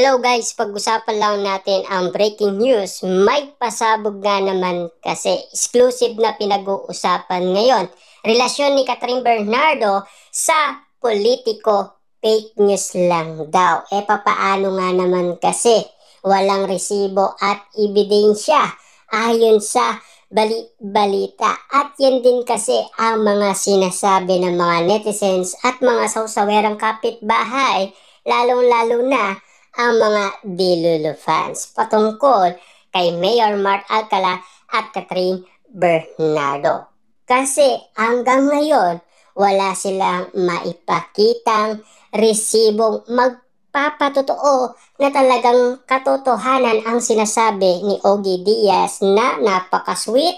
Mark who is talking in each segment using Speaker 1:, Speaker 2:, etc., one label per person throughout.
Speaker 1: Hello guys, pag-usapan lang natin ang breaking news. May pasabog nga naman kasi exclusive na pinag-uusapan ngayon. Relasyon ni Catherine Bernardo sa politiko, fake news lang daw. Papaano nga naman kasi walang resibo at ebidensya ayon sa balita. At yan din kasi ang mga sinasabi ng mga netizens at mga sausawerang kapitbahay, lalong-lalo na ang mga Dilulu fans patungkol kay Mayor Mark Alcala at Catherine Bernardo. Kasi hanggang ngayon, wala silang maipakitang resibong magpapatotoo na talagang katotohanan ang sinasabi ni Ogie Diaz na napaka-sweet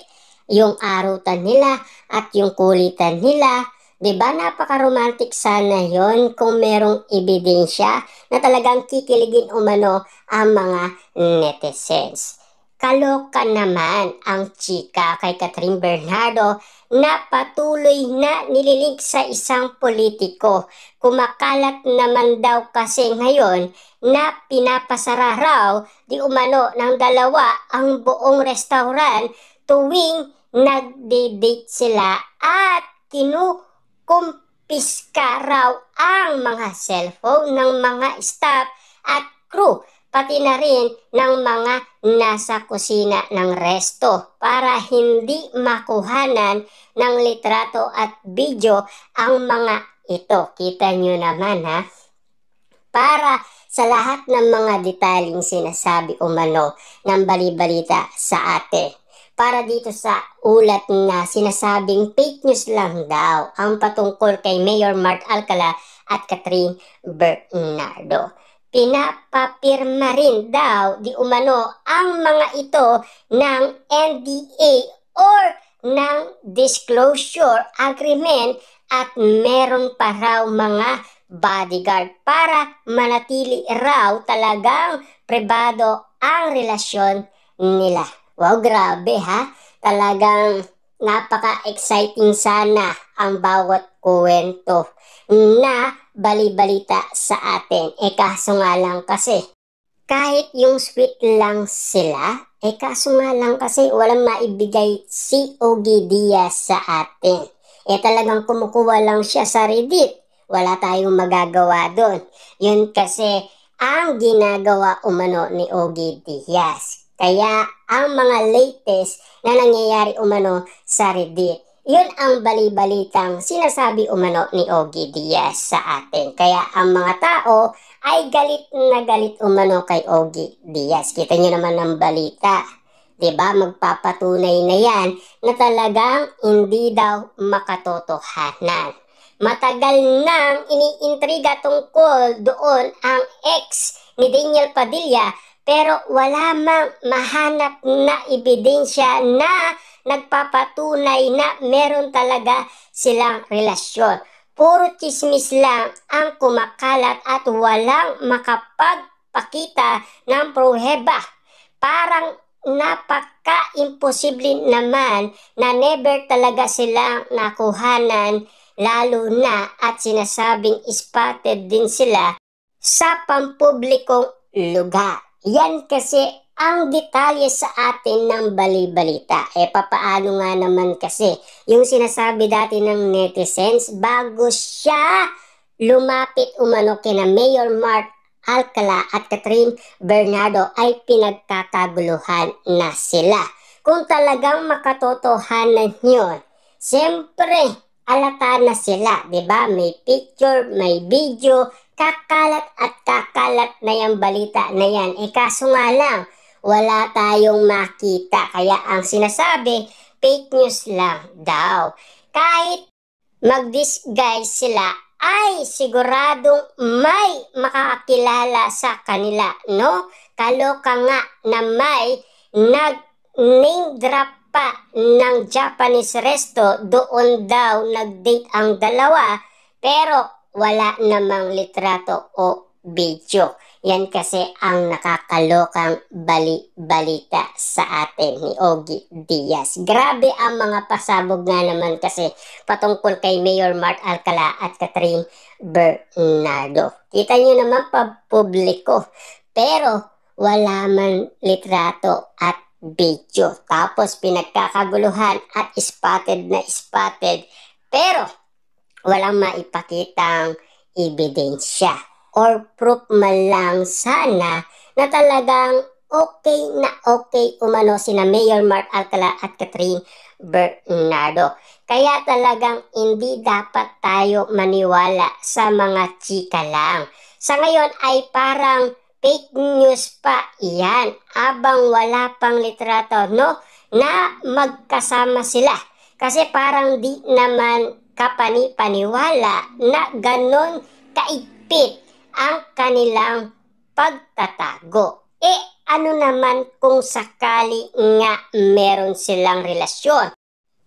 Speaker 1: yung arutan nila at yung kulitan nila. Diba napaka-romantic sana yon kung merong ebidensya na talagang kikiligin umano ang mga netizens. Kaloka naman ang chika kay Catherine Bernardo na patuloy na nililink sa isang politiko. Kumakalat naman daw kasi ngayon na pinapasara raw di umano ng dalawa ang buong restaurant tuwing nagde-date sila at kumpiska raw ang mga cellphone ng mga staff at crew, pati na rin ng mga nasa kusina ng resto para hindi makuhanan ng litrato at video ang mga ito. Kita nyo naman ha? Para sa lahat ng mga detaling sinasabi umano ng balibalita sa atin. Para dito sa ulat na sinasabing fake news lang daw ang patungkol kay Mayor Mark Alcala at Catherine Bernardo. Pinapapirma rin daw di umano ang mga ito ng NDA or ng disclosure agreement at meron pa raw mga bodyguard para manatili raw talagang pribado ang relasyon nila. Wow, grabe ha. Talagang napaka-exciting sana ang bawat kwento na balibalita sa atin. Kaso nga lang kasi, kahit yung sweet lang sila, kaso nga lang kasi walang maibigay si Ogie Diaz sa atin. Talagang kumukuha lang siya sa Reddit. Wala tayong magagawa doon. Yun kasi ang ginagawa umano ni Ogie Diaz. Kaya ang mga latest na nangyayari umano sa Reddit, yun ang balibalitang sinasabi umano ni Ogie Diaz sa atin. Kaya ang mga tao ay galit na galit umano kay Ogie Diaz. Kita nyo naman ang balita. Diba? Magpapatunay na yan na talagang hindi daw makatotohanan. Matagal nang iniintriga tungkol doon ang ex ni Daniel Padilla pero wala mang mahanap na ebidensya na nagpapatunay na meron talaga silang relasyon. Puro chismis lang ang kumakalat at walang makapagpakita ng pruheba. Parang napaka-imposible naman na never talaga silang nakuhanan, lalo na at sinasabing spotted din sila sa pampublikong lugar. Yan kasi ang detalye sa atin ng balibalita. Papaano nga naman kasi yung sinasabi dati ng netizens bago siya lumapit umano kina Mayor Mark Alcala at Catherine Bernardo ay pinagkakaguluhan na sila. Kung talagang makatotohanan yun, siyempre alata na sila, diba? May picture, may video, kakalat at kakalat na yung balita na yan. Kaso nga lang, wala tayong makita. Kaya ang sinasabi, fake news lang daw. Kahit mag-disguise sila, ay siguradong may makakakilala sa kanila, no? Kaloka nga na may nag-name drop pa ng Japanese resto, doon daw nag-date ang dalawa, pero wala namang litrato o video. Yan kasi ang nakakalokang balita sa atin ni Ogie Diaz. Grabe ang mga pasabog nga naman kasi patungkol kay Mayor Mark Alcala at Catherine Bernardo. Kita nyo naman publiko. pero wala man litrato at video. Tapos pinagkakaguluhan at spotted na spotted, pero walang maipakitang ebidensya or proof man lang sana na talagang okay umano sina Mayor Mark Alcala at Catherine Bernardo. Kaya talagang hindi dapat tayo maniwala sa mga chika lang. Sa ngayon ay parang fake news pa iyan abang wala pang litrato, no? Na magkasama sila. Kasi parang di naman kapani-paniwala na ganon kaigpit ang kanilang pagtatago. Ano naman kung sakali nga meron silang relasyon?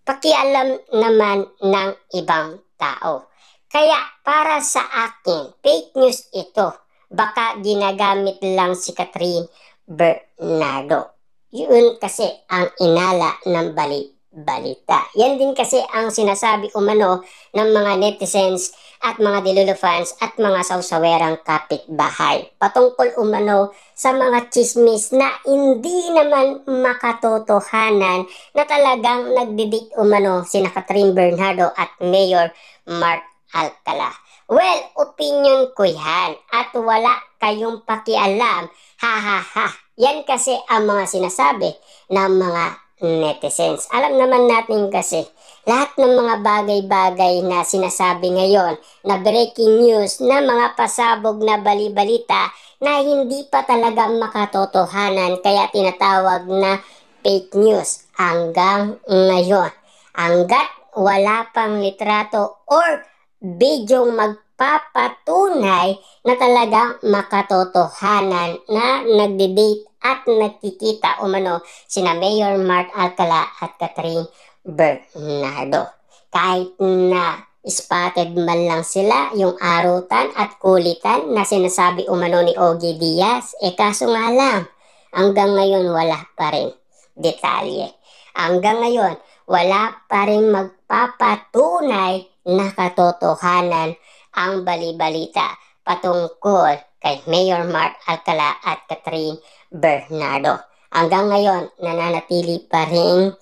Speaker 1: Pakialam naman ng ibang tao. Kaya para sa akin, fake news ito. Baka ginagamit lang si Catherine Bernardo. Yun kasi ang inala ng balita. Yan din kasi ang sinasabi umano ng mga netizens at mga Delulu fans at mga sausawerang kapitbahay patungkol umano sa mga chismis na hindi naman makatotohanan na talagang nagdidik umano sina Catherine Bernardo at Mayor Mark Alcala. Well, opinion ko yan at wala kayong pakialam. Ha ha ha. Yan kasi ang mga sinasabi ng mga netizens. Alam naman natin kasi lahat ng mga bagay-bagay na sinasabi ngayon na breaking news na mga pasabog na bali-balita na hindi pa talaga makatotohanan kaya tinatawag na fake news hanggang ngayon. Hanggat wala pang litrato or bidyong magpapatunay na talagang makatotohanan na nagdi-date at nagkikita umano sina Mayor Mark Alcala at Catherine Bernardo. Kahit na spotted man lang sila yung arutan at kulitan na sinasabi umano ni Ogie Diaz, kaso nga lang, hanggang ngayon wala pa rin detalye. Hanggang ngayon, wala pa rin magpapatunay na katotohanan ang bali-balita patungkol kay Mayor Mark Alcala at Catherine Bernardo. Hanggang ngayon, nananatili pa rin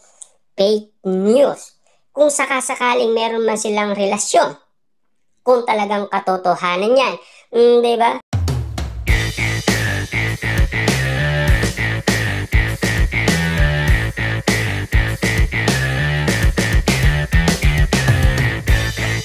Speaker 1: fake news. Kung sakasakaling meron man silang relasyon, kung talagang katotohanan yan, diba?